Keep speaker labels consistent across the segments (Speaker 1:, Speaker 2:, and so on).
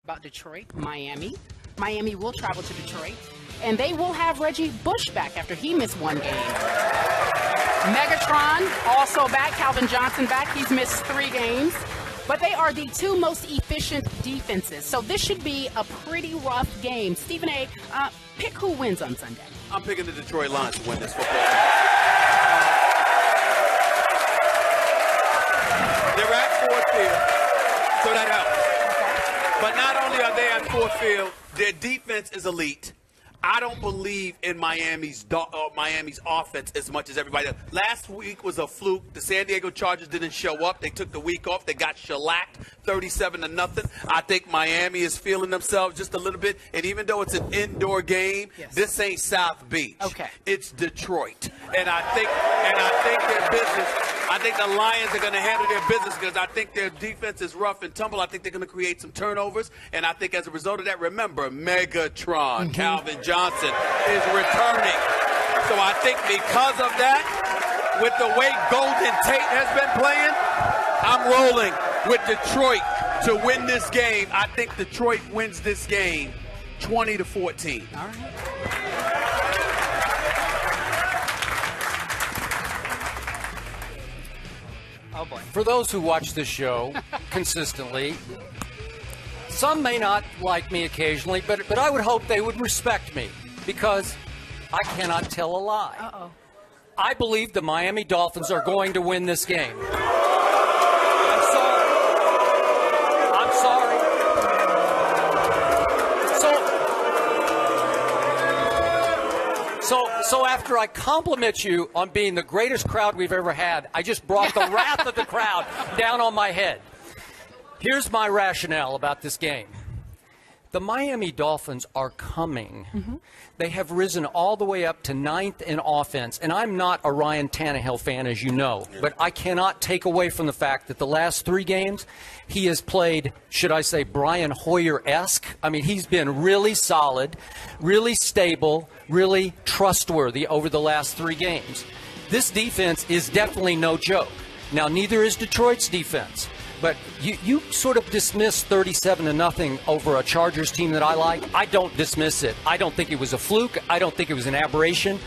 Speaker 1: About Detroit, Miami. Miami will travel to Detroit, and they will have Reggie Bush back after he missed one game. Megatron also back, Calvin Johnson back. He's missed 3 games. But they are the 2 most efficient defenses. So this should be a pretty rough game. Stephen A., pick who wins on Sunday.
Speaker 2: I'm picking the Detroit Lions to win this football game. They're at Ford Field, so that helps. But not only are they at Ford Field, their defense is elite. I don't believe in Miami's offense as much as everybody else. Last week was a fluke. The San Diego Chargers didn't show up. They took the week off. They got shellacked 37-0. I think Miami is feeling themselves just a little bit. And even though it's an indoor game, this ain't South Beach.
Speaker 1: Okay.
Speaker 2: It's Detroit. And I think their business, I think the Lions are going to handle their business because I think their defense is rough and tumble. I think they're going to create some turnovers. And I think as a result of that, remember, Megatron, Calvin Johnson is returning. So I think because of that, with the way Golden Tate has been playing, I'm rolling with Detroit to win this game. I think Detroit wins this game 20-14.
Speaker 1: All right.
Speaker 3: Oh boy. For those who watch this show consistently, some may not like me occasionally, but I would hope they would respect me because I cannot tell a lie.
Speaker 1: Uh-oh.
Speaker 3: I believe the Miami Dolphins are going to win this game. I'm sorry. I'm sorry. So after I compliment you on being the greatest crowd we've ever had, I just brought the wrath of the crowd down on my head. Here's my rationale about this game. The Miami Dolphins are coming. Mm-hmm. They have risen all the way up to 9th in offense. And I'm not a Ryan Tannehill fan, as you know. But I cannot take away from the fact that the last 3 games, he has played, should I say, Brian Hoyer-esque. I mean, he's been really solid, really stable, really trustworthy over the last 3 games. This defense is definitely no joke. Now, neither is Detroit's defense. But you sort of dismiss 37-0 over a Chargers team that I like. I don't dismiss it. I don't think it was a fluke. I don't think it was an aberration.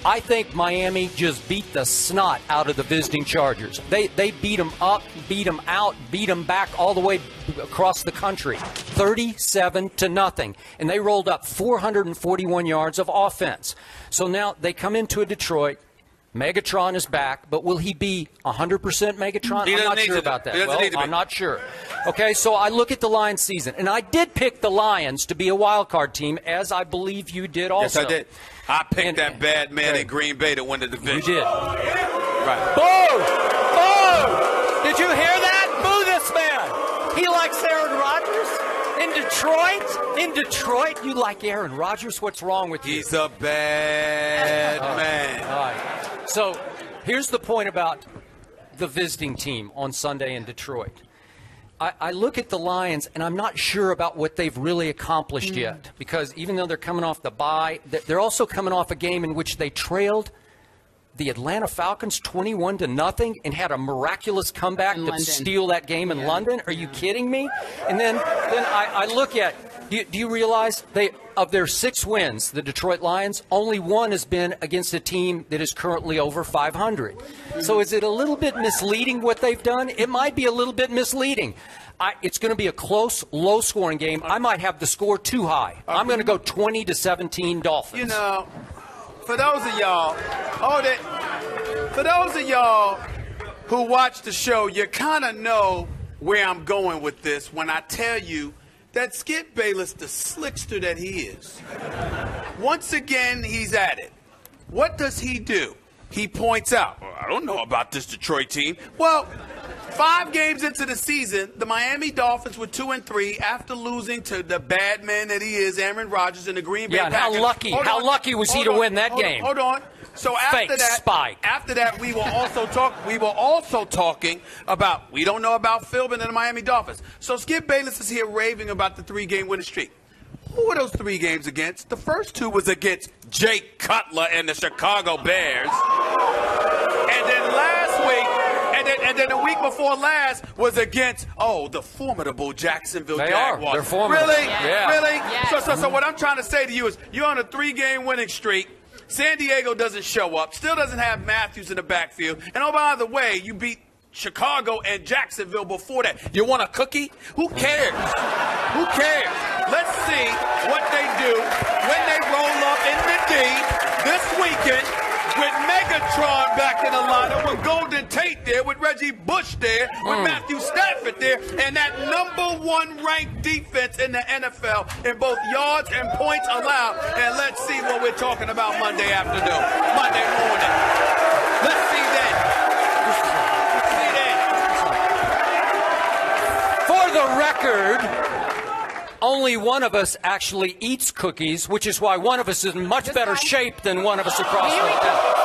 Speaker 3: I think Miami just beat the snot out of the visiting Chargers. They beat them up, beat them out, beat them back all the way across the country, 37-0. And they rolled up 441 yards of offense. So now they come into Detroit. Megatron is back, but will he be 100% Megatron? I'm not sure about that. Well, I'm not sure. Okay, so I look at the Lions season, and I did pick the Lions to be a wild card team, as I believe you did also.
Speaker 2: Yes, I did. I picked that bad man in Green Bay to win the division.
Speaker 3: You did.
Speaker 2: Right.
Speaker 3: Boo! Boo! Did you hear that? Boo this man. He likes Aaron Rodgers. In Detroit, you like Aaron Rodgers? What's wrong with you?
Speaker 2: He's a bad man.
Speaker 3: All right. So here's the point about the visiting team on Sunday in Detroit. I look at the Lions, and I'm not sure about what they've really accomplished yet, because even though they're coming off the bye, they're also coming off a game in which they trailed the Atlanta Falcons 21-0 and had a miraculous comeback to steal that game in London. Are you kidding me? And then I look at, do you realize of their 6 wins, the Detroit Lions, only 1 has been against a team that is currently over 500. So is it a little bit misleading what they've done? It might be a little bit misleading. It's going to be a close, low-scoring game. I might have the score too high. I'm going to go 20-17 Dolphins.
Speaker 2: You know, for those of y'all, who watch the show, you kind of know where I'm going with this when I tell you that Skip Bayless, the slickster that he is, once again, he's at it. What does he do? He points out, well, I don't know about this Detroit team. Well, 5 games into the season, the Miami Dolphins were 2-3 after losing to the bad man that he is, Aaron Rodgers, in the Green Bay Packers.
Speaker 3: How lucky was he to win that game?
Speaker 2: Hold on. So after that, we were also talking about, we don't know about Philbin and the Miami Dolphins. So Skip Bayless is here raving about the 3-game winning streak. Who were those 3 games against? The first 2 was against Jake Cutler and the Chicago Bears. And then then the week before last was against the formidable Jacksonville Jaguars.
Speaker 3: They're formidable.
Speaker 2: Really?
Speaker 3: Yeah.
Speaker 2: Really?
Speaker 1: Yes.
Speaker 2: So what I'm trying to say to you is you're on a 3-game winning streak. San Diego doesn't show up, still doesn't have Matthews in the backfield. And oh, by the way, you beat Chicago and Jacksonville before that. You want a cookie? Who cares? Who cares? Let's see what they do when they roll up in the D this weekend with Megatron back in the lineup, with Golden Tate there, with Reggie Bush there, with Matthew Stafford there, and that #1 ranked defense in the NFL in both yards and points allowed. And let's see what we're talking about Monday afternoon, Monday morning. Let's see that.
Speaker 3: For the record, only one of us actually eats cookies, which is why one of us is in much better shape than one of us across the table.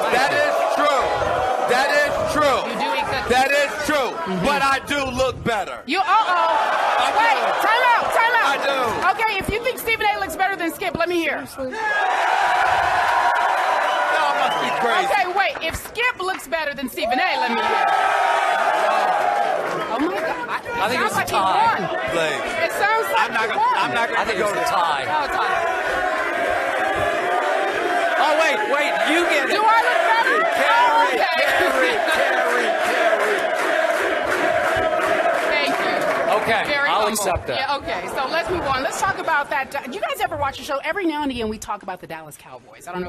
Speaker 2: That is true. That is true.
Speaker 1: You do eat cookies.
Speaker 2: That is true. But I do look better.
Speaker 1: You, wait, time out.
Speaker 2: I do.
Speaker 1: Okay, if you think Stephen A looks better than Skip, let me hear.
Speaker 2: Y'all must be crazy.
Speaker 1: Okay, wait, if Skip looks better than Stephen A, let me hear. Oh my God.
Speaker 3: I think it was a
Speaker 1: like
Speaker 3: tie.
Speaker 1: he won.
Speaker 2: Please.
Speaker 1: It sounds like he won.
Speaker 2: I'm not
Speaker 3: I
Speaker 2: going to
Speaker 3: think it
Speaker 2: go
Speaker 3: was
Speaker 2: to
Speaker 3: a tie.
Speaker 1: Oh, it's on.
Speaker 3: Oh, wait, you get it.
Speaker 1: Do I look better?
Speaker 3: Carrie,
Speaker 1: Carrie. Thank you.
Speaker 3: Okay,
Speaker 1: Very
Speaker 3: I'll
Speaker 1: humble.
Speaker 3: accept that.
Speaker 1: Yeah, okay, so let's move on. Let's talk about that. Do you guys ever watch a show? Every now and again, we talk about the Dallas Cowboys. I don't know